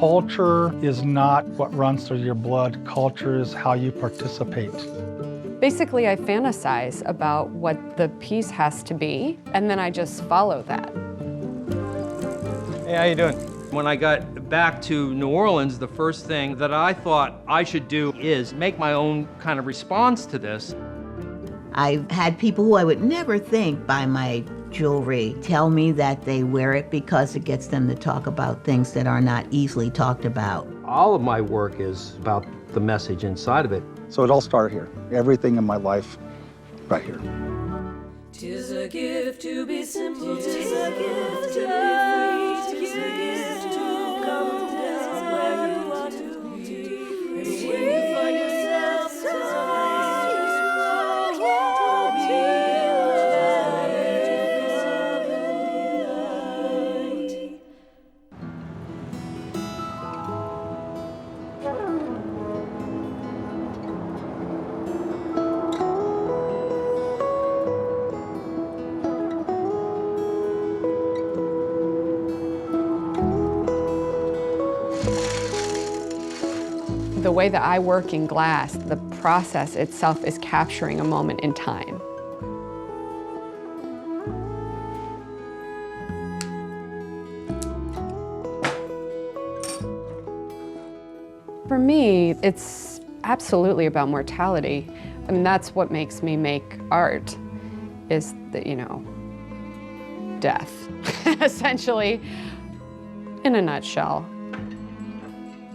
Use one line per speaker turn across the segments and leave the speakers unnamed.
culture is not what runs through your blood. Culture is how you participate.
Basically, I fantasize about what the piece has to be, and then I just follow that.
Hey, how you doing? When I got back to New Orleans, the first thing that I thought I should do is make my own kind of response to this.
I've had people who I would never think buy my jewelry tell me that they wear it because it gets them to talk about things that are not easily talked about.
All of my work is about the message inside of it.
So it all started here. Everything in my life, right here.
'Tis a gift to be simple, 'tis a gift to be free, 'tis a gift to come down where you are to be. And when you find yourself so
The way that I work in glass, the process itself is capturing a moment in time. For me, it's absolutely about mortality. I mean, that's what makes me make art, is the, death, essentially, in a nutshell.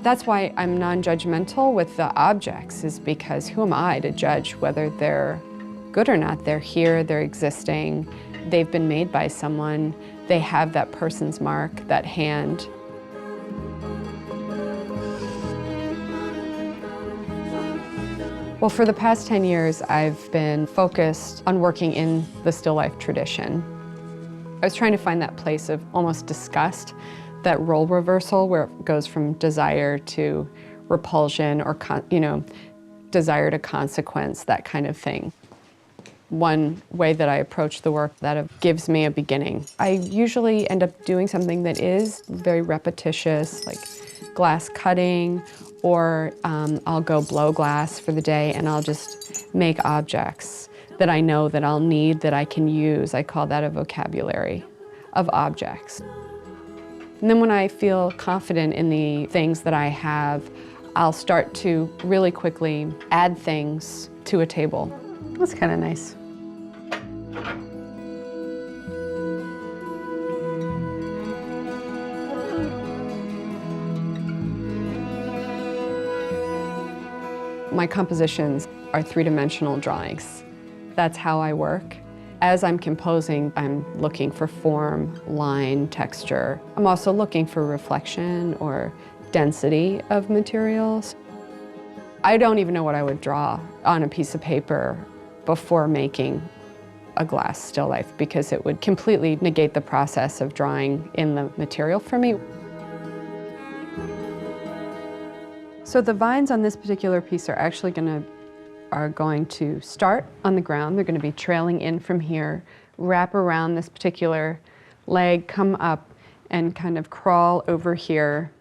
That's why I'm non-judgmental with the objects, is because who am I to judge whether they're good or not? They're here, they're existing, they've been made by someone, they have that person's mark, that hand. Well, for the past 10 years, I've been focused on working in the still life tradition. I was trying to find that place of almost disgust, that role reversal where it goes from desire to repulsion or, desire to consequence, that kind of thing. One way that I approach the work that gives me a beginning. I usually end up doing something that is very repetitious, like glass cutting, or I'll go blow glass for the day and I'll just make objects that I know that I'll need, that I can use. I call that a vocabulary of objects. And then when I feel confident in the things that I have, I'll start to really quickly add things to a table. That's kind of nice. My compositions are three-dimensional drawings. That's how I work. As I'm composing, I'm looking for form, line, texture. I'm also looking for reflection or density of materials. I don't even know what I would draw on a piece of paper before making a glass still life, because it would completely negate the process of drawing in the material for me. So the vines on this particular piece are actually going to start on the ground. They're going to be trailing in from here, wrap around this particular leg, come up and kind of crawl over here.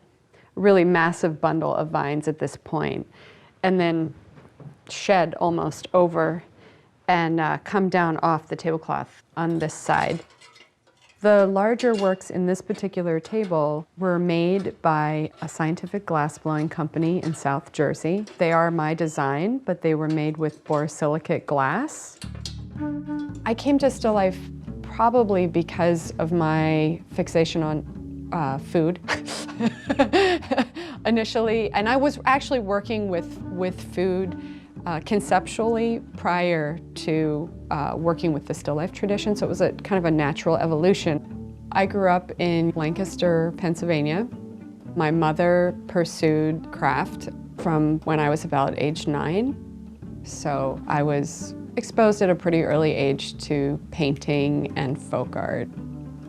Really massive bundle of vines at this point, and then shed almost over and come down off the tablecloth on this side. The larger works in this particular table were made by a scientific glassblowing company in South Jersey. They are my design, but they were made with borosilicate glass. I came to still life probably because of my fixation on food initially, and I was actually working with food conceptually prior to working with the still life tradition, so it was a kind of a natural evolution. I grew up in Lancaster, Pennsylvania. My mother pursued craft from when I was about age 9, so I was exposed at a pretty early age to painting and folk art.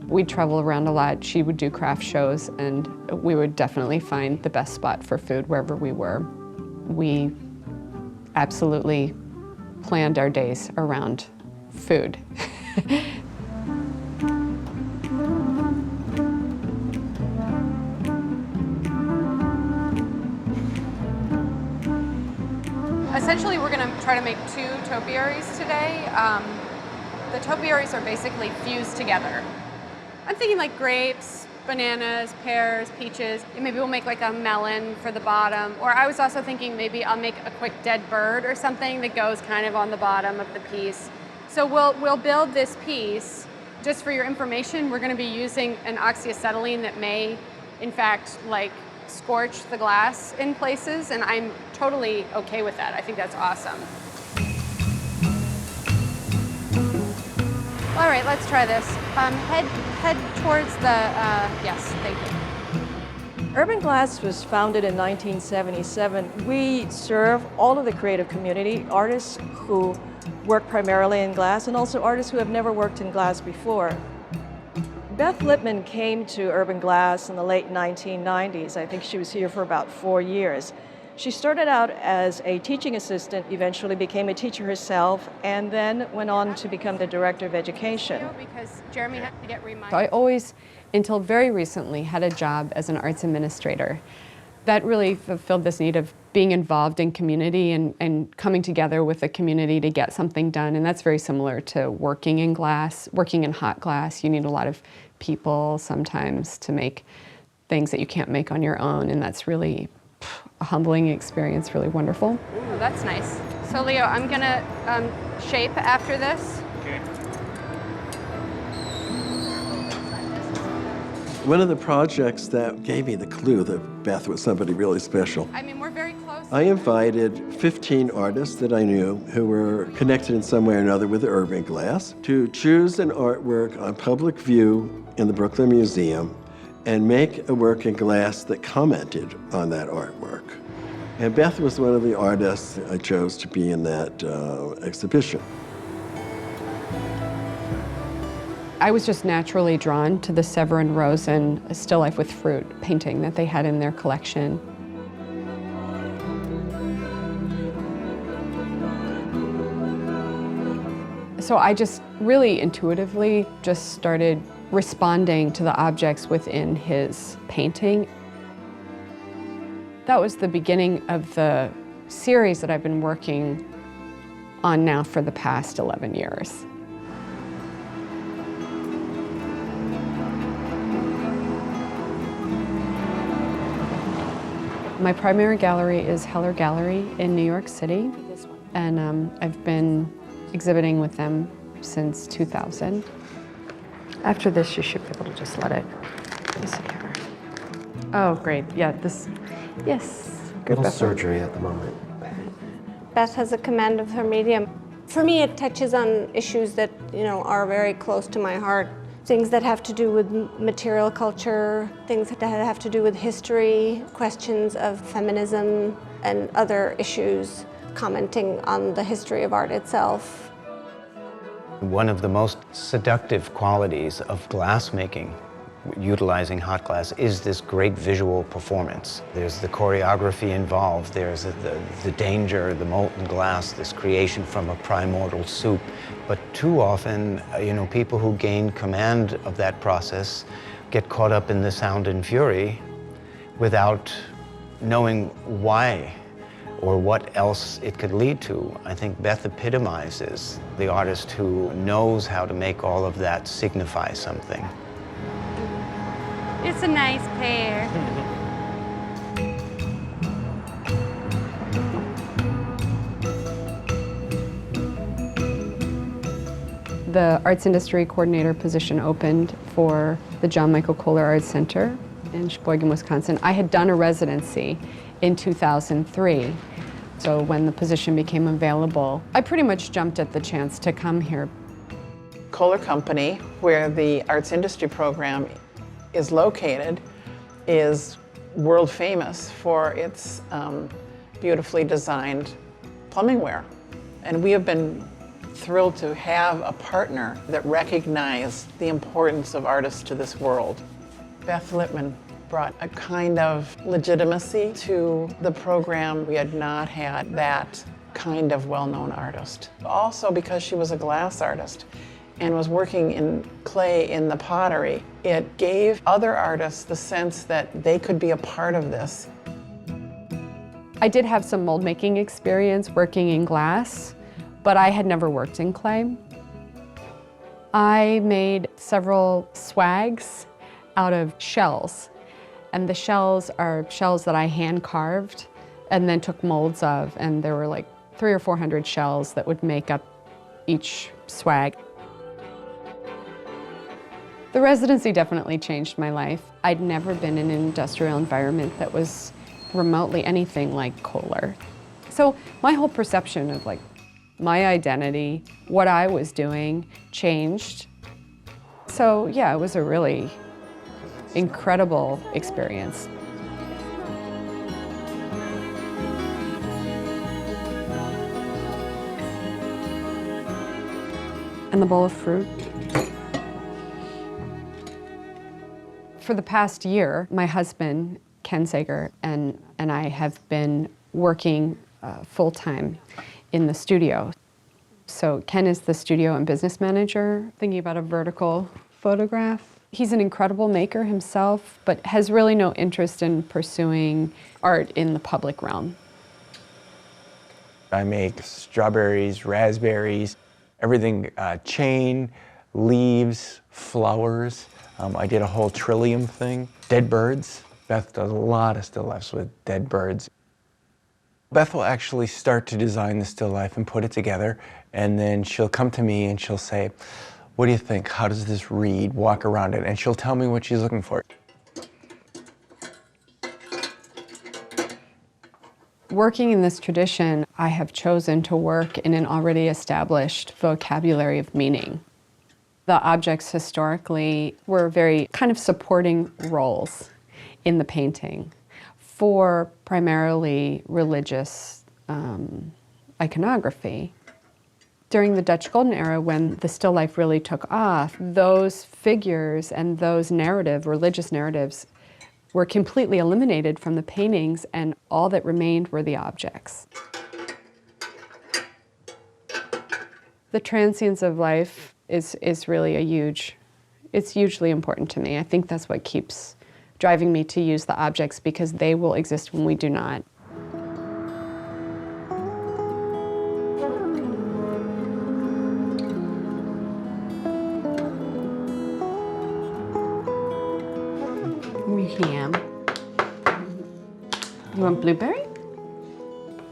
We'd travel around a lot. She would do craft shows, and we would definitely find the best spot for food wherever we were. We absolutely planned our days around food. Essentially, we're going to try to make 2 topiaries today. The topiaries are basically fused together. I'm thinking like grapes, bananas, pears, peaches. Maybe we'll make like a melon for the bottom. Or I was also thinking maybe I'll make a quick dead bird or something that goes kind of on the bottom of the piece. So we'll build this piece. Just for your information, we're going to be using an oxyacetylene that may, in fact, like scorch the glass in places, and I'm totally okay with that. I think that's awesome. All right, let's try this. Head towards the, yes, thank you.
Urban Glass was founded in 1977. We serve all of the creative community, artists who work primarily in glass and also artists who have never worked in glass before. Beth Lipman came to Urban Glass in the late 1990s. I think she was here for about 4 years. She started out as a teaching assistant, eventually became a teacher herself, and then went on to become the director of education.
Because Jeremy had to get reminded. I always, until very recently, had a job as an arts administrator. That really fulfilled this need of being involved in community and coming together with the community to get something done. And that's very similar to working in glass, working in hot glass. You need a lot of people sometimes to make things that you can't make on your own. And that's really a humbling experience, really wonderful. Ooh, that's nice. So Leo, I'm gonna shape after this.
Okay.
One of the projects that gave me the clue that Beth was somebody really special.
I mean, we're very close.
I invited 15 artists that I knew who were connected in some way or another with Urban Glass to choose an artwork on public view in the Brooklyn Museum and make a work in glass that commented on that artwork. And Beth was one of the artists I chose to be in that exhibition.
I was just naturally drawn to the Severin Rosen Still Life with Fruit painting that they had in their collection. So I just really intuitively just started responding to the objects within his painting. That was the beginning of the series that I've been working on now for the past 11 years. My primary gallery is Heller Gallery in New York City, and I've been exhibiting with them since 2000. After this, you should be able to just let it disappear. Oh, great. Yeah, this, yes. Good,
Little surgery at the moment.
Beth has a command of her medium. For me, it touches on issues that, are very close to my heart. Things that have to do with material culture, things that have to do with history, questions of feminism and other issues, commenting on the history of art itself.
One of the most seductive qualities of glassmaking, utilizing hot glass, is this great visual performance. There's the choreography involved, there's the danger, the molten glass, this creation from a primordial soup. But too often, people who gain command of that process get caught up in the sound and fury without knowing why or what else it could lead to. I think Beth epitomizes the artist who knows how to make all of that signify something.
It's a nice pair. The arts industry coordinator position opened for the John Michael Kohler Arts Center in Sheboygan, Wisconsin. I had done a residency in 2003. So when the position became available, I pretty much jumped at the chance to come here.
Kohler Company, where the arts industry program is located, is world famous for its beautifully designed plumbing ware. And we have been thrilled to have a partner that recognized the importance of artists to this world. Beth Lipman brought a kind of legitimacy to the program. We had not had that kind of well-known artist. Also because she was a glass artist and was working in clay in the pottery, it gave other artists the sense that they could be a part of this.
I did have some mold making experience working in glass, but I had never worked in clay. I made several swags out of shells, and the shells are shells that I hand carved and then took molds of, and there were like 300 or 400 shells that would make up each swag. The residency definitely changed my life. I'd never been in an industrial environment that was remotely anything like Kohler. So my whole perception of like my identity, what I was doing, changed. So yeah, it was a really incredible experience. And the bowl of fruit. For the past year, my husband, Ken Sager, and I have been working full-time in the studio. So Ken is the studio and business manager, thinking about a vertical photograph. He's an incredible maker himself, but has really no interest in pursuing art in the public realm.
I make strawberries, raspberries, everything, chain, leaves, flowers. I did a whole trillium thing. Dead birds. Beth does a lot of still lifes with dead birds. Beth will actually start to design the still life and put it together, and then she'll come to me and she'll say, what do you think? How does this read? Walk around it, and she'll tell me what she's looking for.
Working in this tradition, I have chosen to work in an already established vocabulary of meaning. The objects historically were very kind of supporting roles in the painting for primarily religious iconography. During the Dutch Golden Era, when the still life really took off, those figures and those religious narratives, were completely eliminated from the paintings, and all that remained were the objects. The transience of life is really it's hugely important to me. I think that's what keeps driving me to use the objects, because they will exist when we do not. Ham. You want blueberry?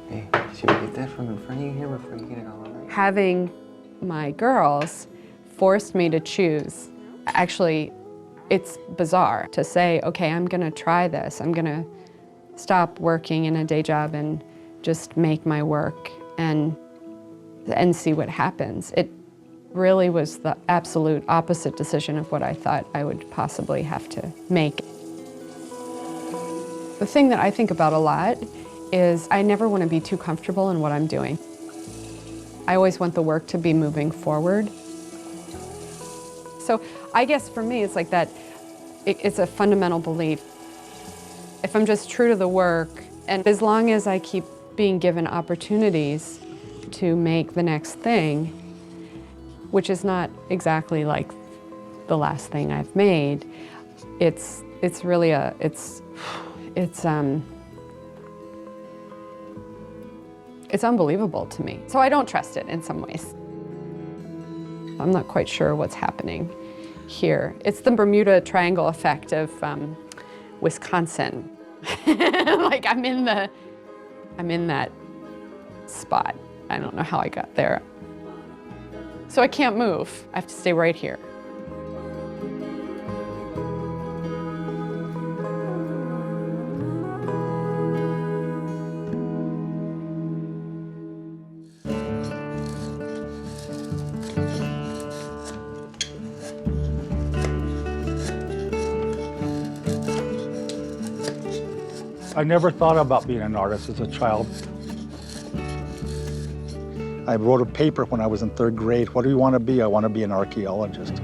Hey, should we get that from in front of you here before you get it all over?
Having my girls forced me to choose. Actually, it's bizarre to say, okay, I'm gonna try this. I'm gonna stop working in a day job and just make my work and see what happens. It really was the absolute opposite decision of what I thought I would possibly have to make. The thing that I think about a lot is I never want to be too comfortable in what I'm doing. I always want the work to be moving forward. So I guess for me, it's like that, it's a fundamental belief. If I'm just true to the work, and as long as I keep being given opportunities to make the next thing, which is not exactly like the last thing I've made, it's really it's unbelievable to me. So I don't trust it in some ways. I'm not quite sure what's happening here. It's the Bermuda Triangle effect of Wisconsin. Like I'm in that spot. I don't know how I got there. So I can't move. I have to stay right here.
I never thought about being an artist as a child. I wrote a paper when I was in 3rd grade. What do you want to be? I want to be an archaeologist.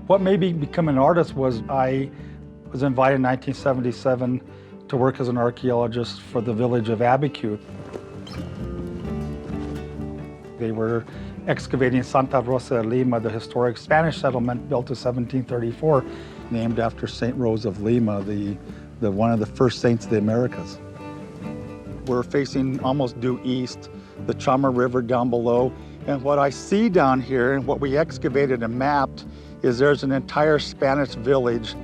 What made me become an artist was I was invited in 1977 to work as an archaeologist for the village of Abiquiu. They were excavating Santa Rosa de Lima, the historic Spanish settlement built in 1734, named after St. Rose of Lima, the one of the first saints of the Americas. We're facing almost due east, the Chama River down below. And what I see down here and what we excavated and mapped is there's an entire Spanish village.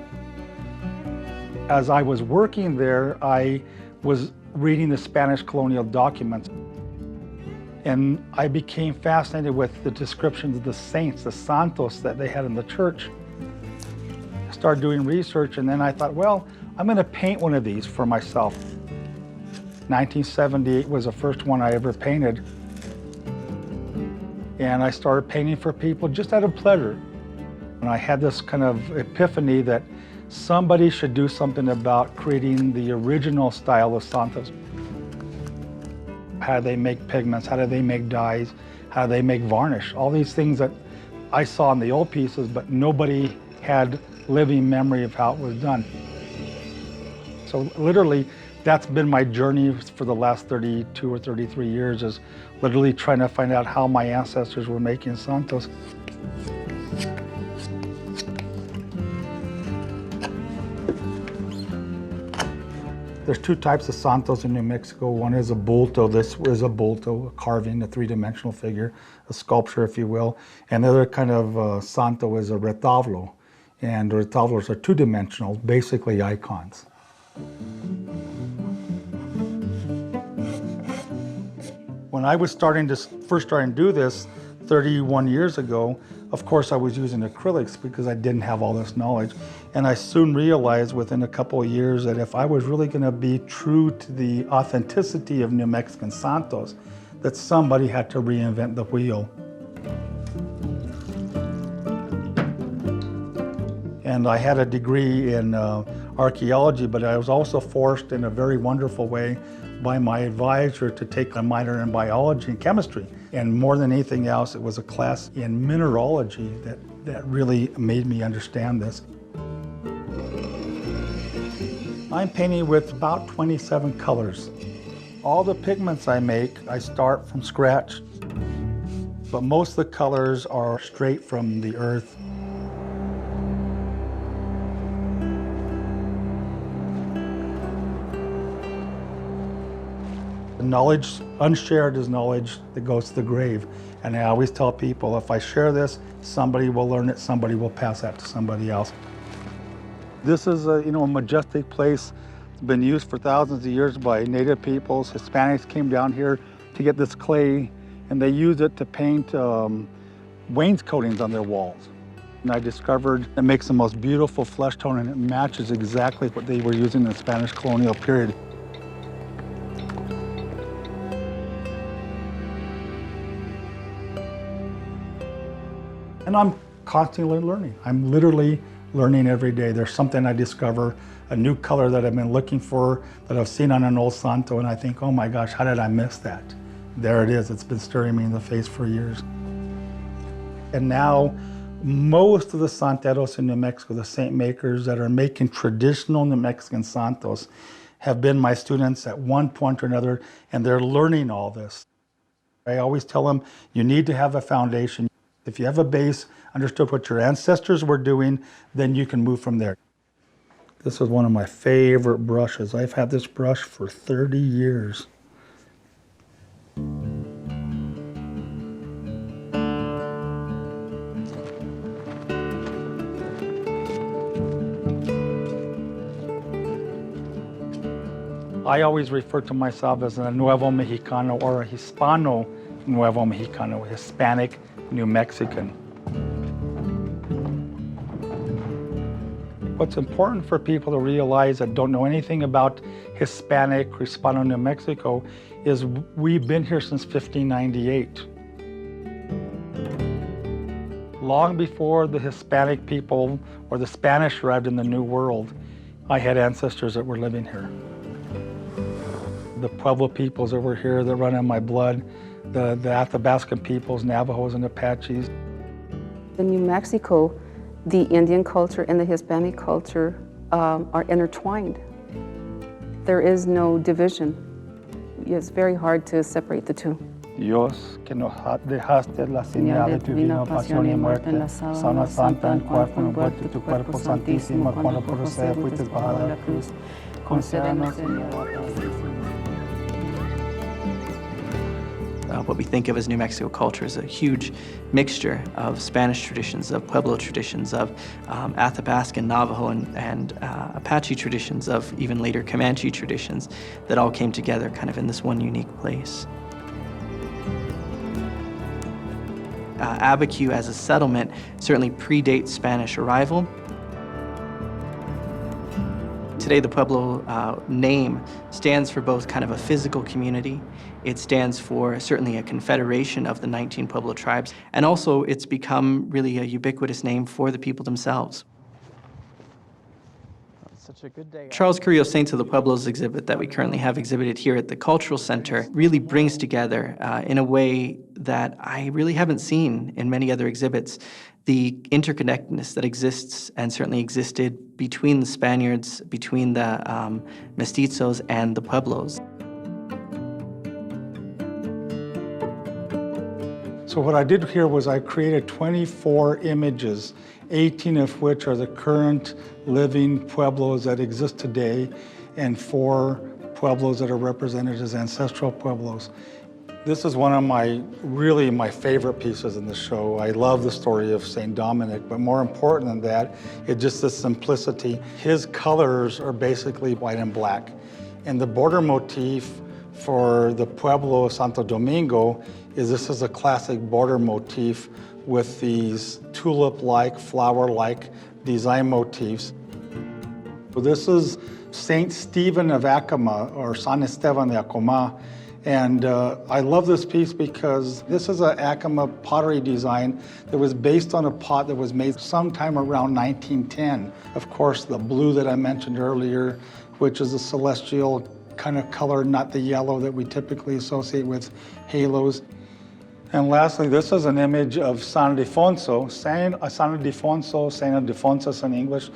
As I was working there, I was reading the Spanish colonial documents. And I became fascinated with the descriptions of the saints, the Santos that they had in the church. I started doing research, and then I thought, well, I'm going to paint one of these for myself. 1978 was the first one I ever painted. And I started painting for people just out of pleasure. And I had this kind of epiphany that somebody should do something about creating the original style of Santos. How do they make pigments? How do they make dyes? How do they make varnish? All these things that I saw in the old pieces, but nobody had living memory of how it was done. So literally, that's been my journey for the last 32 or 33 years, is literally trying to find out how my ancestors were making Santos. There's two types of Santos in New Mexico. One is a bulto. This is a bulto, a carving, a three-dimensional figure, a sculpture, if you will. And the other kind of Santo is a retablo. And retablos are two-dimensional, basically icons. When I was first starting to do this 31 years ago, of course I was using acrylics because I didn't have all this knowledge. And I soon realized within a couple of years that if I was really going to be true to the authenticity of New Mexican Santos, that somebody had to reinvent the wheel. And I had a degree in archaeology, but I was also forced in a very wonderful way by my advisor to take a minor in biology and chemistry. And more than anything else, it was a class in mineralogy that really made me understand this. I'm painting with about 27 colors. All the pigments I make, I start from scratch, but most of the colors are straight from the earth. Knowledge unshared is knowledge that goes to the grave. And I always tell people, if I share this, somebody will learn it, somebody will pass that to somebody else. This is a majestic place. It's been used for thousands of years by native peoples. Hispanics came down here to get this clay, and they used it to paint wainscotings on their walls. And I discovered it makes the most beautiful flesh tone, and it matches exactly what they were using in the Spanish colonial period. And I'm constantly learning. I'm literally learning every day. There's something I discover, a new color that I've been looking for, that I've seen on an old Santo, and I think, oh my gosh, how did I miss that? There it is. It's been staring me in the face for years. And now, most of the Santeros in New Mexico, the saint makers that are making traditional New Mexican Santos, have been my students at one point or another, and they're learning all this. I always tell them, you need to have a foundation. If you have a base, understood what your ancestors were doing, then you can move from there. This is one of my favorite brushes. I've had this brush for 30 years. I always refer to myself as a Nuevo Mexicano or a Hispano Nuevo Mexicano, Hispanic New Mexican. What's important for people to realize that don't know anything about Hispanic or Hispano New Mexico is we've been here since 1598. Long before the Hispanic people or the Spanish arrived in the New World, I had ancestors that were living here. The Pueblo peoples that were here that run in my blood, the Athabascan peoples, Navajos and Apaches.
In New Mexico, the Indian culture and the Hispanic culture are intertwined. There is no division. It's very hard to separate the two.
Dios, que nos dejaste la señal de tu divina pasión y muerte, sana santa en cuerpo envuelto tu cuerpo santísimo, cuando por ser fuiste bajada a la cruz, concédenos, Señor,
what we think of as New Mexico culture is a huge mixture of Spanish traditions, of Pueblo traditions, of Athabascan, Navajo, and Apache traditions, of even later Comanche traditions that all came together kind of in this one unique place. Abiquiu as a settlement certainly predates Spanish arrival. Today, the Pueblo name stands for both kind of a physical community. It stands for certainly a confederation of the 19 Pueblo tribes, and also it's become really a ubiquitous name for the people themselves.
Such a good day.
Charles Carrillo Saints of the Pueblos exhibit that we currently have exhibited here at the Cultural Center really brings together in a way that I really haven't seen in many other exhibits the interconnectedness that exists and certainly existed between the Spaniards, between the mestizos and the Pueblos.
So what I did here was I created 24 images, 18 of which are the current living Pueblos that exist today, and 4 Pueblos that are represented as ancestral Pueblos. This is one of my favorite pieces in the show. I love the story of St. Dominic, but more important than that, it's just the simplicity. His colors are basically white and black. And the border motif for the Pueblo of Santo Domingo is this is a classic border motif with these tulip-like, flower-like design motifs. So this is Saint Stephen of Acoma, or San Esteban de Acoma. And I love this piece because this is an Acoma pottery design that was based on a pot that was made sometime around 1910. Of course, the blue that I mentioned earlier, which is a celestial kind of color, not the yellow that we typically associate with halos. And lastly, this is an image of San Ildefonso. San Ildefonso, Saint Ildefonsus in English,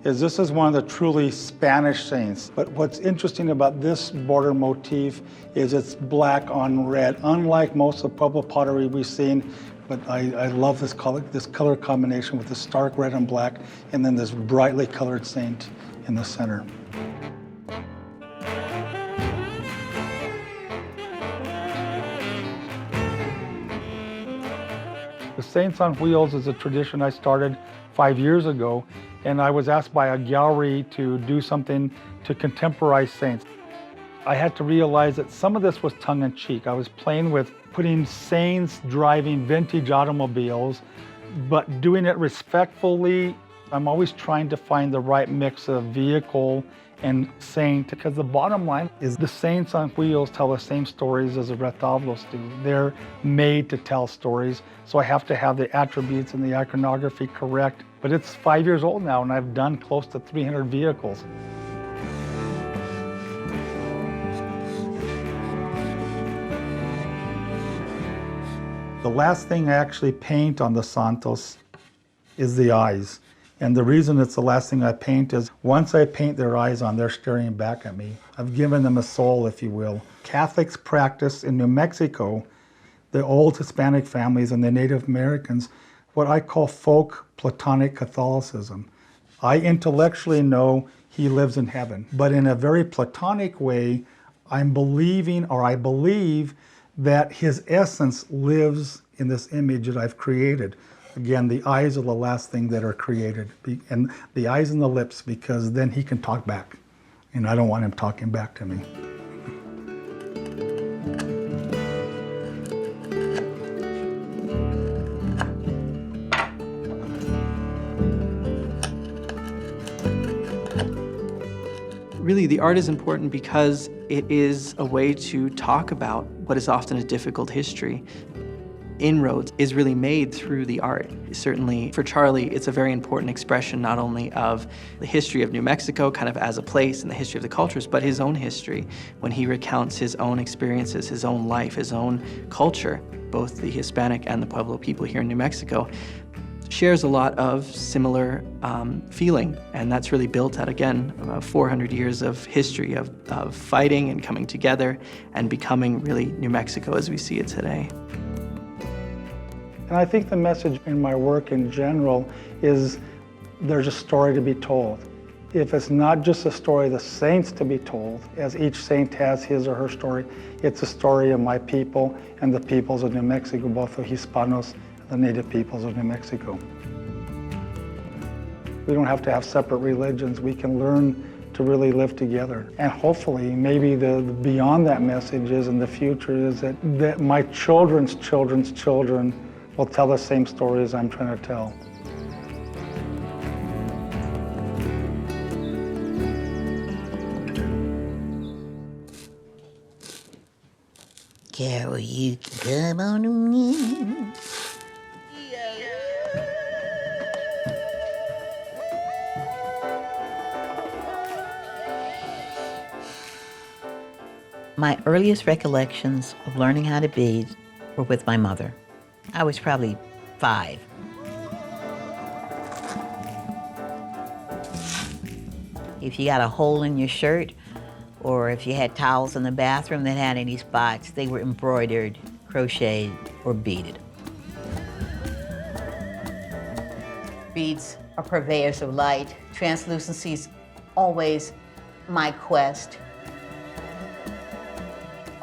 this is one of the truly Spanish saints. But what's interesting about this border motif is it's black on red, unlike most of the Pueblo pottery we've seen. But I love this color combination with the stark red and black, and then this brightly colored saint in the center. The Saints on Wheels is a tradition I started 5 years ago, and I was asked by a gallery to do something to contemporize saints. I had to realize that some of this was tongue-in-cheek. I was playing with putting saints driving vintage automobiles, but doing it respectfully. I'm always trying to find the right mix of vehicle and saint, because the bottom line is the saints on wheels tell the same stories as the retablos do. They're made to tell stories, so I have to have the attributes and the iconography correct. But it's 5 years old now, and I've done close to 300 vehicles. The last thing I actually paint on the Santos is the eyes. And the reason it's the last thing I paint is once I paint their eyes on, they're staring back at me. I've given them a soul, if you will. Catholics practice in New Mexico, the old Hispanic families and the Native Americans, what I call folk Platonic Catholicism. I intellectually know he lives in heaven, but in a very Platonic way, I believe that his essence lives in this image that I've created. Again, the eyes are the last thing that are created, and the eyes and the lips, because then he can talk back, and I don't want him talking back to me.
Really, the art is important because it is a way to talk about what is often a difficult history. Inroads is really made through the art. Certainly for Charlie, it's a very important expression not only of the history of New Mexico kind of as a place and the history of the cultures, but his own history when he recounts his own experiences, his own life, his own culture, both the Hispanic and the Pueblo people here in New Mexico. Shares a lot of similar feeling, and that's really built out, again, 400 years of history of fighting and coming together and becoming really New Mexico as we see it today.
And I think the message in my work in general is there's a story to be told. If it's not just a story of the saints to be told, as each saint has his or her story, it's a story of my people and the peoples of New Mexico, both the Hispanos and the native peoples of New Mexico. We don't have to have separate religions. We can learn to really live together. And hopefully, maybe the beyond that message is in the future is that my children's children's children will tell the same stories I'm trying to tell.
Carol, you can come on in. My earliest recollections of learning how to bead were with my mother. I was probably 5. If you got a hole in your shirt, or if you had towels in the bathroom that had any spots, they were embroidered, crocheted, or beaded. Beads are purveyors of light. Translucency is always my quest.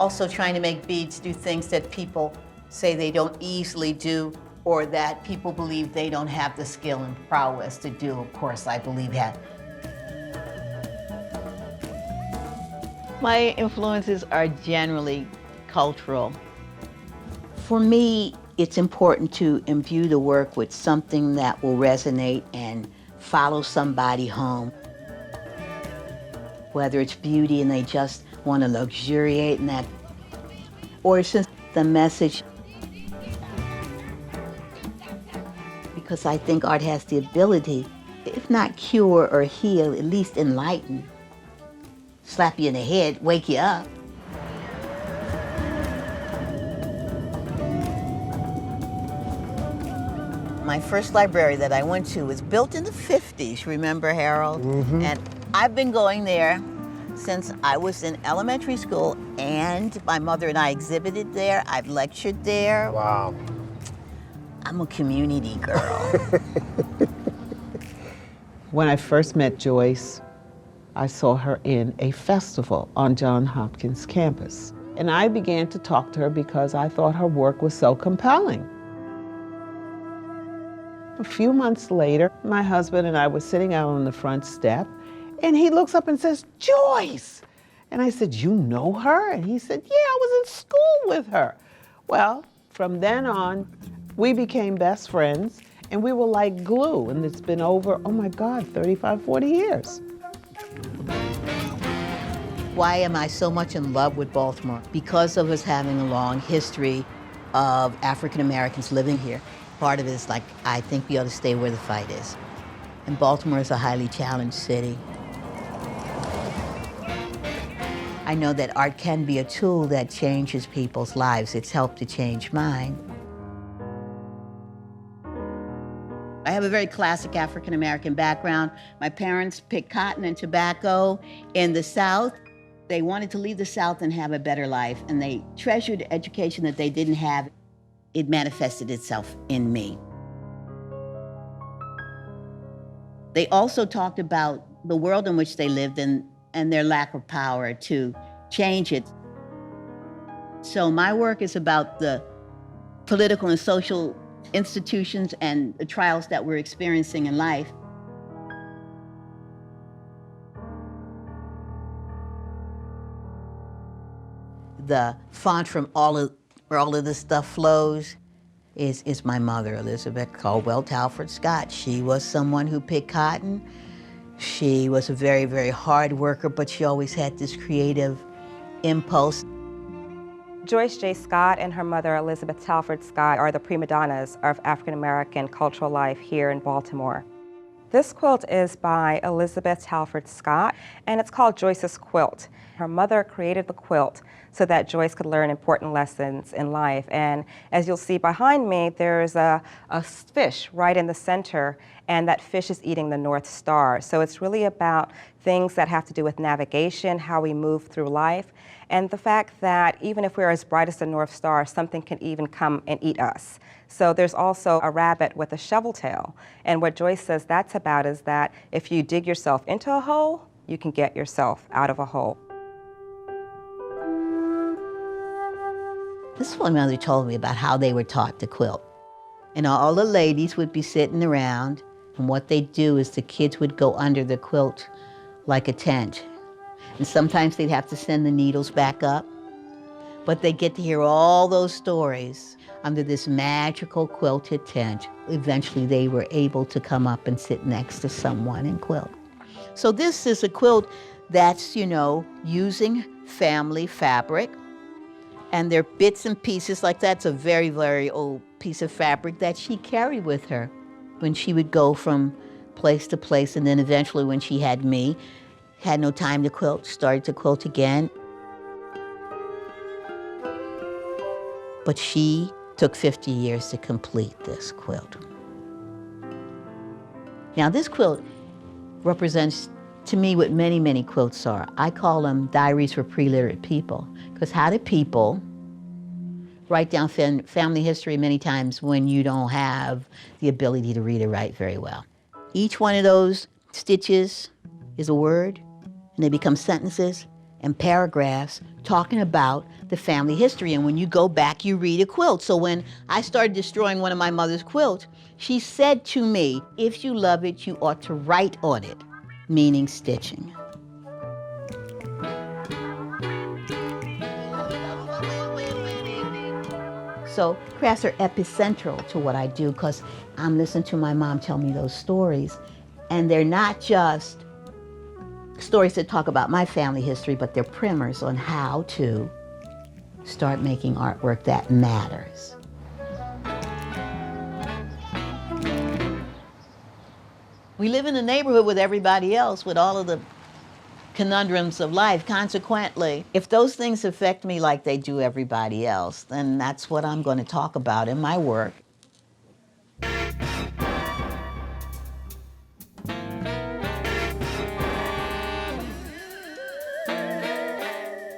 Also trying to make beads do things that people say they don't easily do, or that people believe they don't have the skill and prowess to do. Of course, I believe that. My influences are generally cultural. For me, it's important to imbue the work with something that will resonate and follow somebody home. Whether it's beauty and they just want to luxuriate in that, or it's just the message. Because I think art has the ability, if not cure or heal, at least enlighten. Slap you in the head, wake you up. My first library that I went to was built in the 50s, remember, Harold? Mm-hmm. And I've been going there since I was in elementary school, and my mother and I exhibited there. I've lectured there.
Wow.
I'm a community girl.
When I first met Joyce, I saw her in a festival on Johns Hopkins campus. And I began to talk to her because I thought her work was so compelling. A few months later, my husband and I were sitting out on the front step, and he looks up and says, "Joyce!" And I said, "You know her?" And he said, "Yeah, I was in school with her." Well, from then on, we became best friends, and we were like glue, and it's been over, oh my God, 35, 40 years.
Why am I so much in love with Baltimore? Because of us having a long history of African Americans living here. Part of it is like, I think we ought to stay where the fight is. And Baltimore is a highly challenged city. I know that art can be a tool that changes people's lives. It's helped to change mine. I have a very classic African American background. My parents picked cotton and tobacco in the South. They wanted to leave the South and have a better life, and they treasured education that they didn't have. It manifested itself in me. They also talked about the world in which they lived in and their lack of power to change it. So my work is about the political and social institutions and the trials that we're experiencing in life. The font from where all of this stuff flows is my mother, Elizabeth Caldwell Talford Scott. She was someone who picked cotton. She was a very, very hard worker, but she always had this creative impulse.
Joyce J. Scott and her mother, Elizabeth Talford Scott, are the prima donnas of African American cultural life here in Baltimore. This quilt is by Elizabeth Talford Scott, and it's called Joyce's Quilt. Her mother created the quilt so that Joyce could learn important lessons in life. And as you'll see behind me, there's a fish right in the center, and that fish is eating the North Star. So it's really about things that have to do with navigation, how we move through life, and the fact that even if we're as bright as the North Star, something can even come and eat us. So there's also a rabbit with a shovel tail. And what Joyce says that's about is that if you dig yourself into a hole, you can get yourself out of a hole.
This is what my mother told me about how they were taught to quilt. And all the ladies would be sitting around, and what they'd do is the kids would go under the quilt like a tent. And sometimes they'd have to send the needles back up, but they get to hear all those stories under this magical quilted tent. Eventually they were able to come up and sit next to someone and quilt. So this is a quilt that's, you know, using family fabric, and they're bits and pieces like that. It's a very, very old piece of fabric that she carried with her when she would go from place to place, and then eventually when she had me, had no time to quilt, started to quilt again. But she took 50 years to complete this quilt. Now this quilt represents to me what many, many quilts are. I call them diaries for pre-literate people, because how do people write down family history many times when you don't have the ability to read or write very well? Each one of those stitches is a word, and they become sentences and paragraphs talking about the family history. And when you go back, you read a quilt. So when I started destroying one of my mother's quilts, she said to me, if you love it, you ought to write on it, meaning stitching. So crafts are epicentral to what I do, because I'm listening to my mom tell me those stories, and they're not just stories that talk about my family history, but they're primers on how to start making artwork that matters. We live in a neighborhood with everybody else, with all of the conundrums of life. Consequently, if those things affect me like they do everybody else, then that's what I'm going to talk about in my work.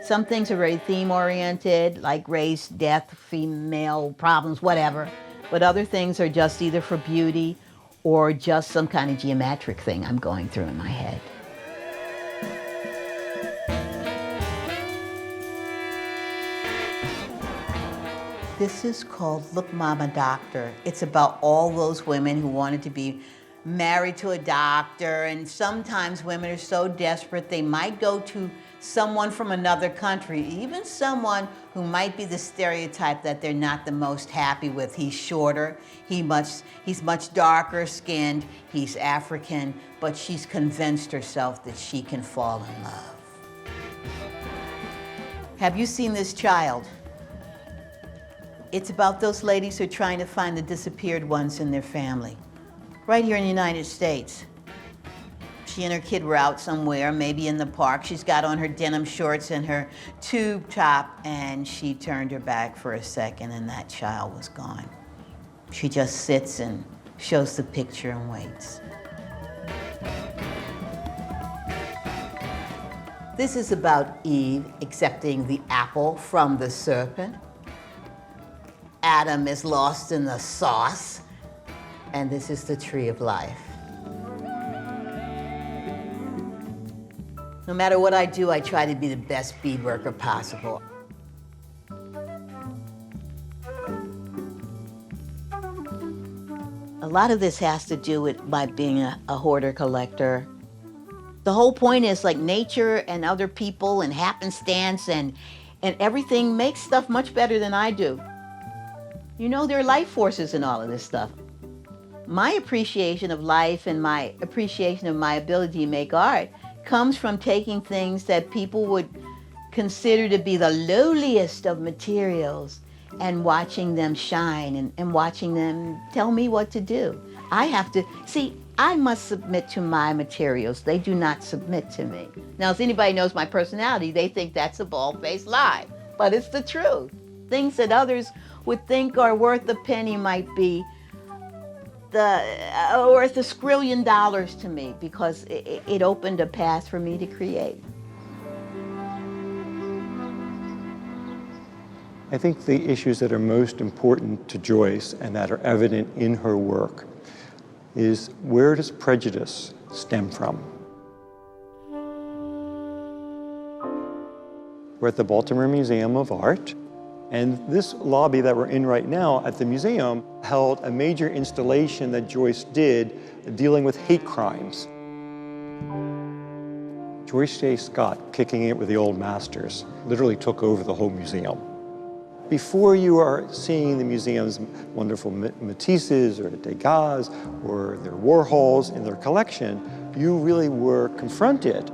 Some things are very theme-oriented, like race, death, female problems, whatever. But other things are just either for beauty or just some kind of geometric thing I'm going through in my head. This is called Look Mama Doctor. It's about all those women who wanted to be married to a doctor, and sometimes women are so desperate they might go to someone from another country, even someone who might be the stereotype that they're not the most happy with. He's shorter, he's much darker skinned, he's African, but she's convinced herself that she can fall in love. Have you seen this child? It's about those ladies who are trying to find the disappeared ones in their family. Right here in the United States. She and her kid were out somewhere, maybe in the park. She's got on her denim shorts and her tube top, and she turned her back for a second and that child was gone. She just sits and shows the picture and waits. This is about Eve accepting the apple from the serpent. Adam is lost in the sauce, and this is the tree of life. No matter what I do, I try to be the best bead worker possible. A lot of this has to do with my being a hoarder collector. The whole point is like nature and other people and happenstance and everything makes stuff much better than I do. You know, there are life forces in all of this stuff. My appreciation of life and my appreciation of my ability to make art comes from taking things that people would consider to be the lowliest of materials and watching them shine and watching them tell me what to do. I must submit to my materials. They do not submit to me. Now, if anybody knows my personality, they think that's a bald-faced lie, but it's the truth. Things that others would think are worth a penny might be worth $1 squillion to me because it opened a path for me to create.
I think the issues that are most important to Joyce and that are evident in her work is, where does prejudice stem from? We're at the Baltimore Museum of Art, and this lobby that we're in right now at the museum held a major installation that Joyce did dealing with hate crimes. Joyce J. Scott, kicking it with the old masters, literally took over the whole museum. Before you are seeing the museum's wonderful Matisses or Degas or their Warhols in their collection, you really were confronted.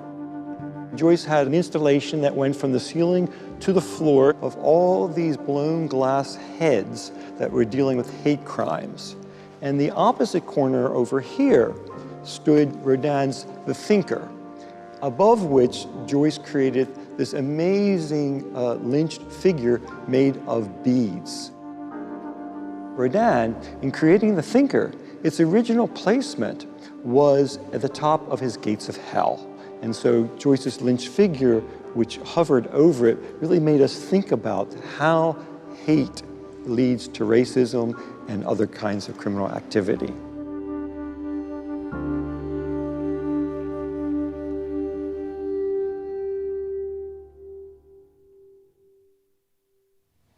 Joyce had an installation that went from the ceiling to the floor of all of these blown glass heads that were dealing with hate crimes. And the opposite corner over here stood Rodin's The Thinker, above which Joyce created this amazing lynched figure made of beads. Rodin, in creating The Thinker, its original placement was at the top of his Gates of Hell. And so Joyce's lynched figure, which hovered over it, really made us think about how hate leads to racism and other kinds of criminal activity.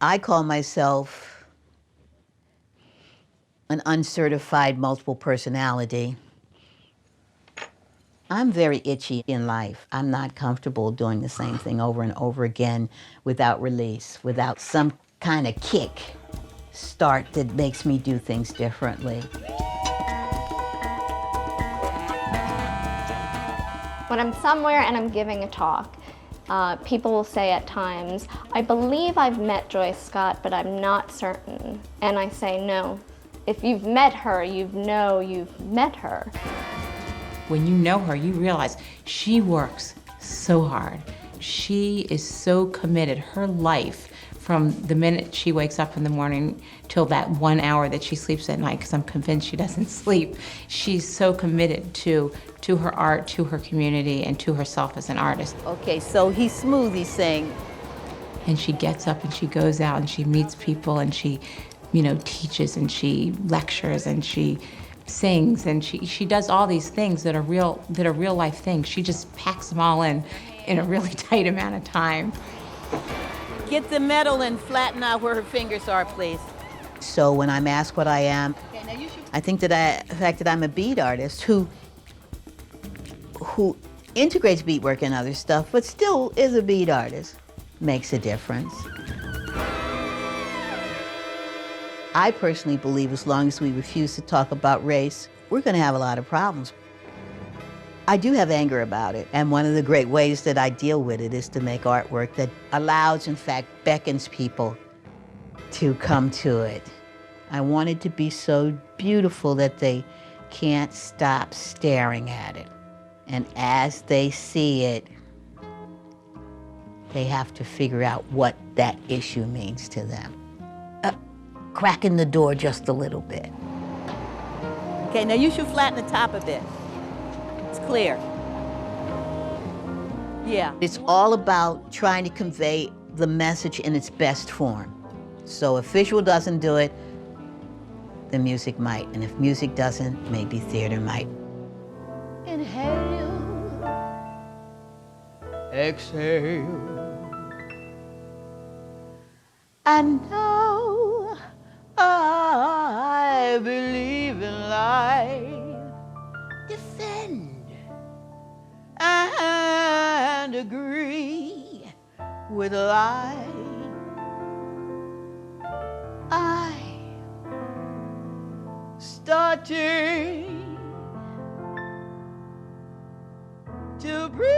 I call myself an uncertified multiple personality. I'm very itchy in life. I'm not comfortable doing the same thing over and over again without release, without some kind of kick start that makes me do things differently.
When I'm somewhere and I'm giving a talk, people will say at times, I believe I've met Joyce Scott, but I'm not certain. And I say, no. If you've met her, you know you've met her.
When you know her, you realize she works so hard. She is so committed. Her life, from the minute she wakes up in the morning till that 1 hour that she sleeps at night, because I'm convinced she doesn't sleep, she's so committed to her art, to her community, and to herself as an artist.
Okay, so he's smooth, he's saying.
And she gets up and she goes out and she meets people and she, teaches and she lectures and she sings and she does all these things that are real life things. She just packs them all in a really tight amount of time.
Get the metal and flatten out where her fingers are, please. So when I'm asked what I am, I think that the fact that I'm a bead artist who integrates beadwork and other stuff, but still is a bead artist, makes a difference. I personally believe as long as we refuse to talk about race, we're going to have a lot of problems. I do have anger about it, and one of the great ways that I deal with it is to make artwork that allows, in fact, beckons people to come to it. I want it to be so beautiful that they can't stop staring at it. And as they see it, they have to figure out what that issue means to them. Cracking the door just a little bit. Okay, now you should flatten the top a bit. It's clear. Yeah. It's all about trying to convey the message in its best form. So if visual doesn't do it, the music might. And if music doesn't, maybe theater might. Inhale. Exhale. And now I believe in life. Defend and agree with life. I starting to breathe.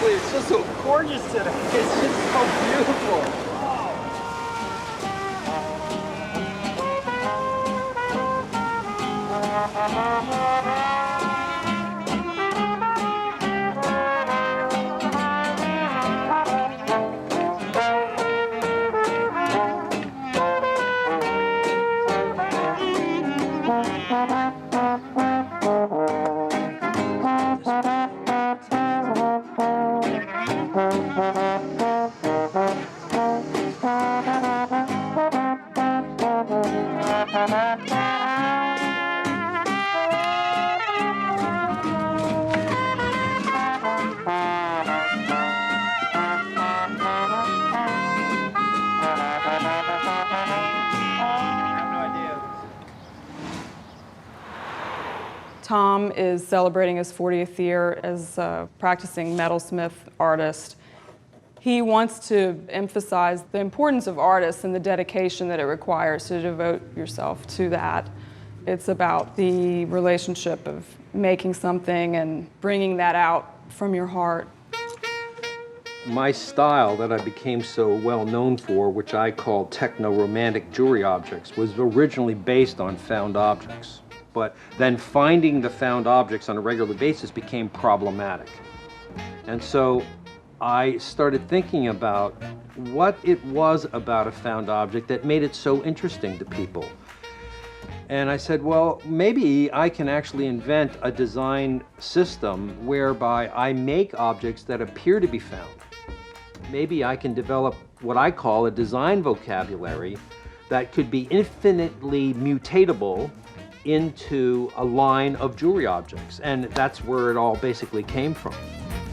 It's just so gorgeous today. It's just so beautiful.
Tom is celebrating his 40th year as a practicing metalsmith artist. He wants to emphasize the importance of artists and the dedication that it requires to devote yourself to that. It's about the relationship of making something and bringing that out from your heart.
My style that I became so well known for, which I call techno-romantic jewelry objects, was originally based on found objects. But then finding the found objects on a regular basis became problematic. And so I started thinking about what it was about a found object that made it so interesting to people. And I said, well, maybe I can actually invent a design system whereby I make objects that appear to be found. Maybe I can develop what I call a design vocabulary that could be infinitely mutatable into a line of jewelry objects. And that's where it all basically came from.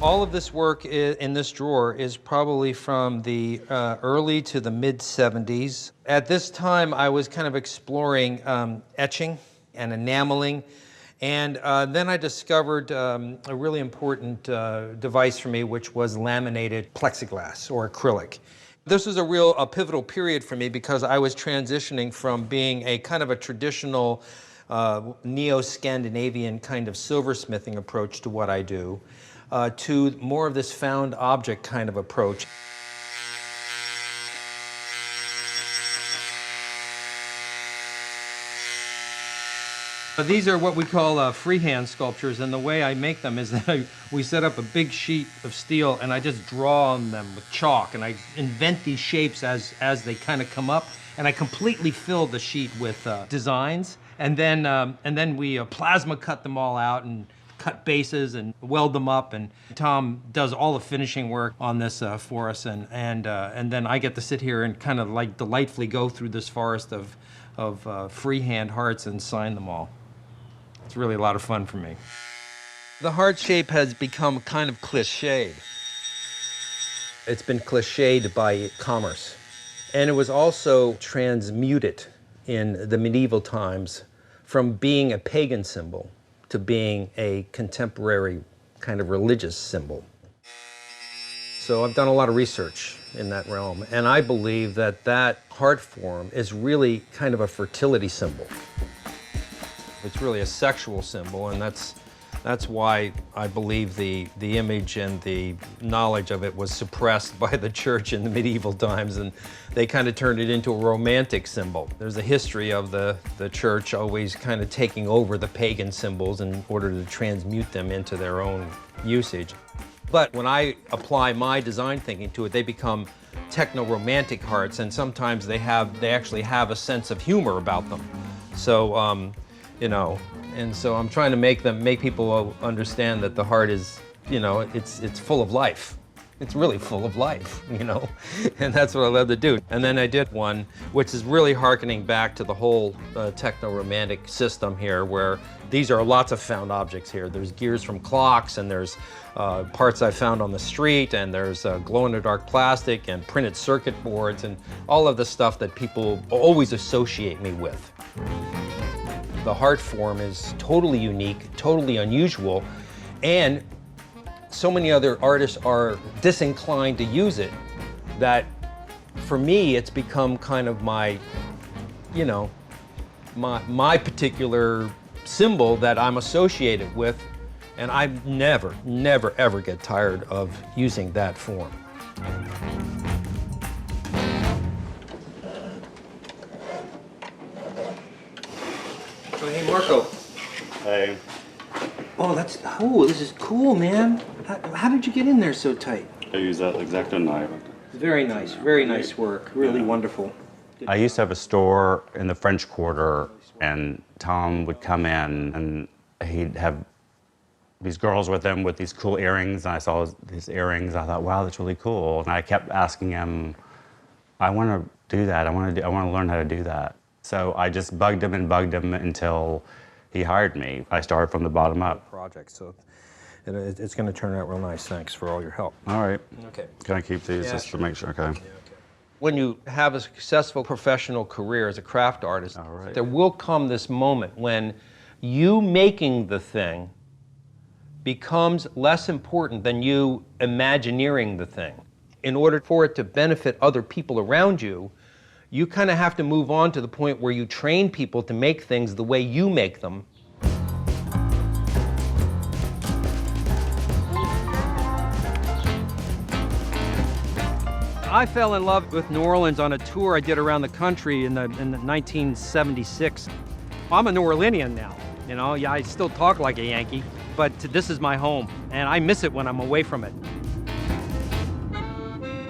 All of this work in this drawer is probably from the early to the mid-70s. At this time, I was kind of exploring etching and enameling. And then I discovered a really important device for me, which was laminated plexiglass or acrylic. This was a pivotal period for me because I was transitioning from being a kind of a traditional neo-Scandinavian kind of silversmithing approach to what I do, to more of this found object kind of approach. These are what we call freehand sculptures, and the way I make them is that we set up a big sheet of steel and I just draw on them with chalk, and I invent these shapes as they kind of come up, and I completely fill the sheet with designs, and then we plasma cut them all out and cut bases and weld them up, and Tom does all the finishing work on this for us, and then I get to sit here and kind of like delightfully go through this forest of freehand hearts and sign them all. It's really a lot of fun for me. The heart shape has become kind of cliched. It's been cliched by commerce. And it was also transmuted in the medieval times from being a pagan symbol to being a contemporary kind of religious symbol. So I've done a lot of research in that realm, and I believe that that heart form is really kind of a fertility symbol. It's really a sexual symbol, and that's why I believe the image and the knowledge of it was suppressed by the church in the medieval times, and they kind of turned it into a romantic symbol. There's a history of the church always kind of taking over the pagan symbols in order to transmute them into their own usage. But when I apply my design thinking to it, they become techno-romantic hearts, and sometimes they actually have a sense of humor about them. So, you know, and so I'm trying to make people understand that the heart is, you know, it's full of life. It's really full of life, you know, and that's what I love to do. And then I did one, which is really hearkening back to the whole techno-romantic system here, where these are lots of found objects here. There's gears from clocks, and there's parts I found on the street, and there's glow-in-the-dark plastic and printed circuit boards, and all of the stuff that people always associate me with. The heart form is totally unique, totally unusual, and so many other artists are disinclined to use it that for me it's become kind of my, you know, my particular symbol that I'm associated with, and I never, ever get tired of using that form. So, hey, Marco, Hey. Oh, this is cool, man. How did you get in there so tight?
I use that X-Acto knife.
Very nice work. Really wonderful.
I used to have a store in the French Quarter, and Tom would come in, and he'd have these girls with him with these cool earrings, and I saw these earrings. I thought, wow, that's really cool. And I kept asking him, I want to do that. I want to learn how to do that. So I just bugged him until he hired me. I started from the bottom up.
Project, so it's going to turn out real nice. Thanks for all your help.
All right.
Okay.
Can I keep these just to make sure? Okay.
When you have a successful professional career as a craft artist, there will come this moment when you making the thing becomes less important than you imagineering the thing. In order for it to benefit other people around you, you kind of have to move on to the point where you train people to make things the way you make them. I fell in love with New Orleans on a tour I did around the country in 1976. I'm a New Orleanian now, you know. Yeah, I still talk like a Yankee, but this is my home, and I miss it when I'm away from it.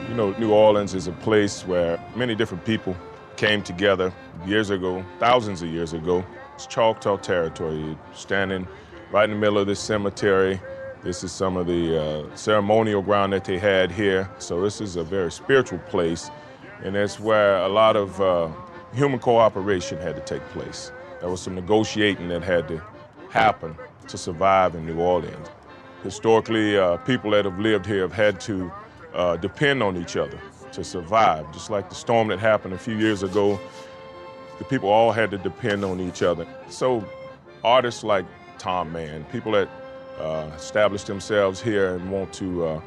You know, New Orleans is a place where many different people came together years ago, thousands of years ago. It's Choctaw territory. You're standing right in the middle of this cemetery. This is some of the ceremonial ground that they had here. So this is a very spiritual place, and that's where a lot of human cooperation had to take place. There was some negotiating that had to happen to survive in New Orleans. Historically, people that have lived here have had to depend on each other to survive. Just like the storm that happened a few years ago, the people all had to depend on each other. So artists like Tom Mann, people that establish themselves here and want to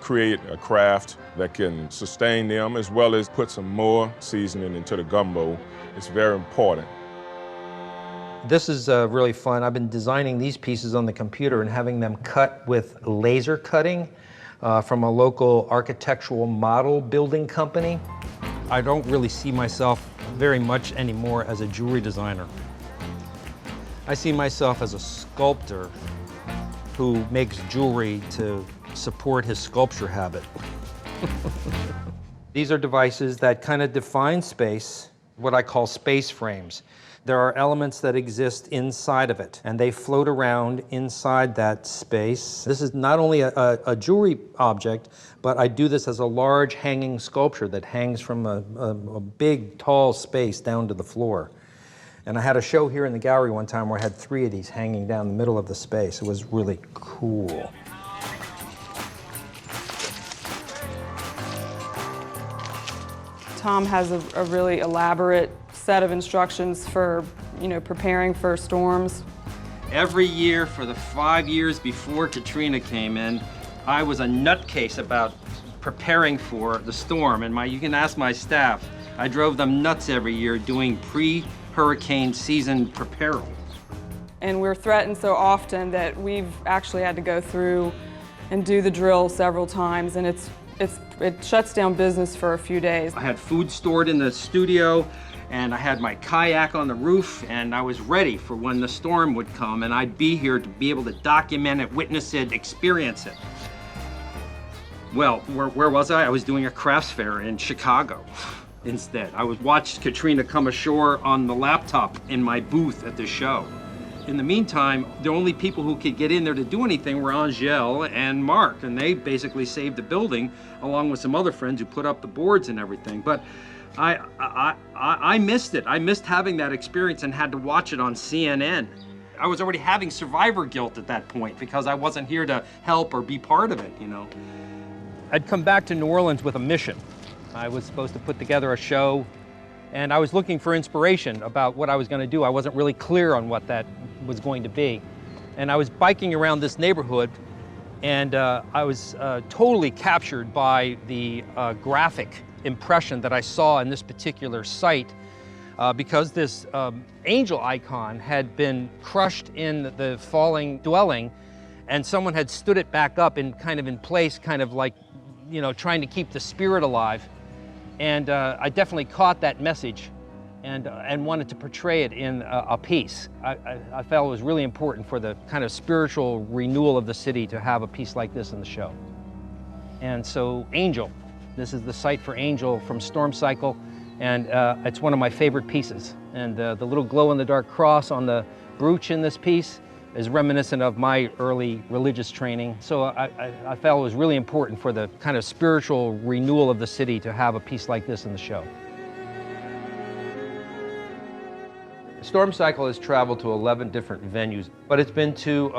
create a craft that can sustain them, as well as put some more seasoning into the gumbo, it's very important.
This is really fun. I've been designing these pieces on the computer and having them cut with laser cutting from a local architectural model building company. I don't really see myself very much anymore as a jewelry designer. I see myself as a sculptor who makes jewelry to support his sculpture habit. These are devices that kind of define space, what I call space frames. There are elements that exist inside of it, and they float around inside that space. This is not only a jewelry object, but I do this as a large hanging sculpture that hangs from a big, tall space down to the floor. And I had a show here in the gallery one time where I had 3 of these hanging down the middle of the space. It was really cool.
Tom has a really elaborate set of instructions for, preparing for storms.
Every year for the 5 years before Katrina came in, I was a nutcase about preparing for the storm. And you can ask my staff, I drove them nuts every year doing pre-hurricane season preparal.
And we're threatened so often that we've actually had to go through and do the drill several times, and it shuts down business for a few days.
I had food stored in the studio, and I had my kayak on the roof, and I was ready for when the storm would come, and I'd be here to be able to document it, witness it, experience it. Well, where was I? I was doing a crafts fair in Chicago instead. I watched Katrina come ashore on the laptop in my booth at the show. In the meantime, the only people who could get in there to do anything were Angel and Mark, and they basically saved the building along with some other friends who put up the boards and everything. But I missed it. I missed having that experience and had to watch it on CNN. I was already having survivor guilt at that point because I wasn't here to help or be part of it, I'd come back to New Orleans with a mission. I was supposed to put together a show, and I was looking for inspiration about what I was going to do. I wasn't really clear on what that was going to be. And I was biking around this neighborhood, and I was totally captured by the graphic impression that I saw in this particular site because this angel icon had been crushed in the falling dwelling, and someone had stood it back up in place, like, trying to keep the spirit alive. And I definitely caught that message and wanted to portray it in a piece. I felt it was really important for the kind of spiritual renewal of the city to have a piece like this in the show. And so Angel, this is the site for Angel from Storm Cycle, and it's one of my favorite pieces. And the little glow-in-the-dark cross on the brooch in this piece is reminiscent of my early religious training. So I felt it was really important for the kind of spiritual renewal of the city to have a piece like this in the show. Storm Cycle has traveled to 11 different venues, but it's been to,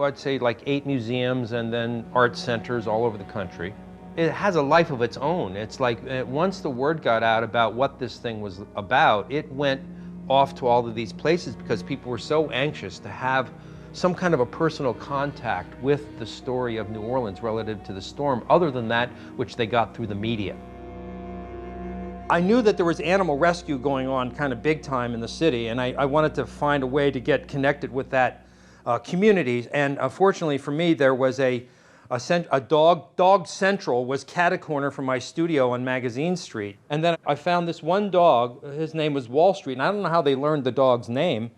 I'd say like 8 museums and then art centers all over the country. It has a life of its own. It's like once the word got out about what this thing was about, it went off to all of these places because people were so anxious to have some kind of a personal contact with the story of New Orleans relative to the storm, other than that which they got through the media. I knew that there was animal rescue going on kind of big time in the city, and I wanted to find a way to get connected with that community. And fortunately for me, there was a Dog Central was cat-a-corner from my studio on Magazine Street. And then I found this one dog, his name was Wall Street, and I don't know how they learned the dog's name,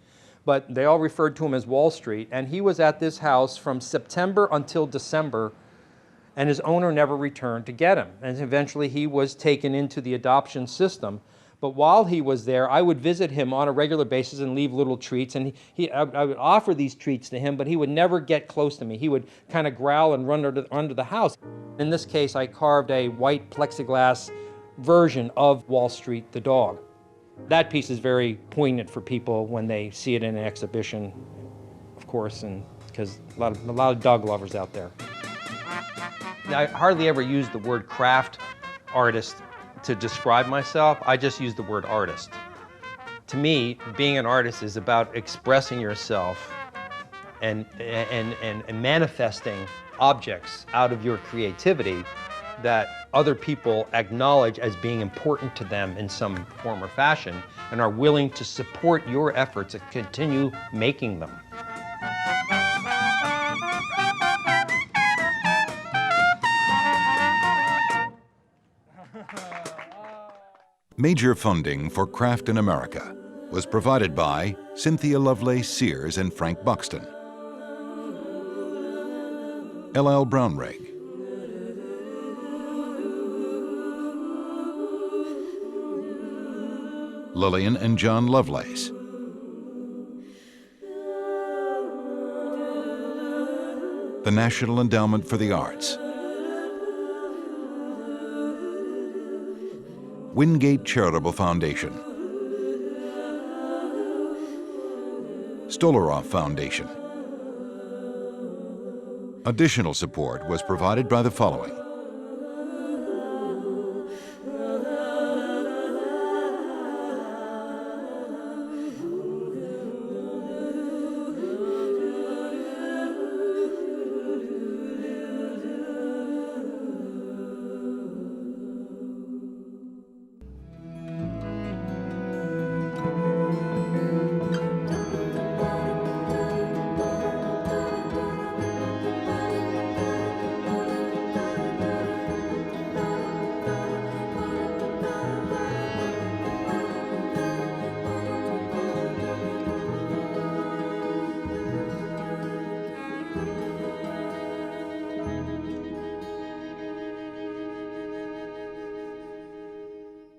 but they all referred to him as Wall Street. And he was at this house from September until December, and his owner never returned to get him. And eventually he was taken into the adoption system. But while he was there, I would visit him on a regular basis and leave little treats. And I would offer these treats to him, but he would never get close to me. He would kind of growl and run under the house. In this case, I carved a white plexiglass version of Wall Street the dog. That piece is very poignant for people when they see it in an exhibition, of course, and because a lot of dog lovers out there. Now, I hardly ever use the word craft artist to describe myself. I just use the word artist. To me, being an artist is about expressing yourself and manifesting objects out of your creativity that other people acknowledge as being important to them in some form or fashion and are willing to support your efforts to continue making them.
Major funding for Craft in America was provided by Cynthia Lovelace Sears and Frank Buxton, L.L. Brownrigg, Lillian and John Lovelace, the National Endowment for the Arts, Wingate Charitable Foundation, Stolaroff Foundation. Additional support was provided by the following: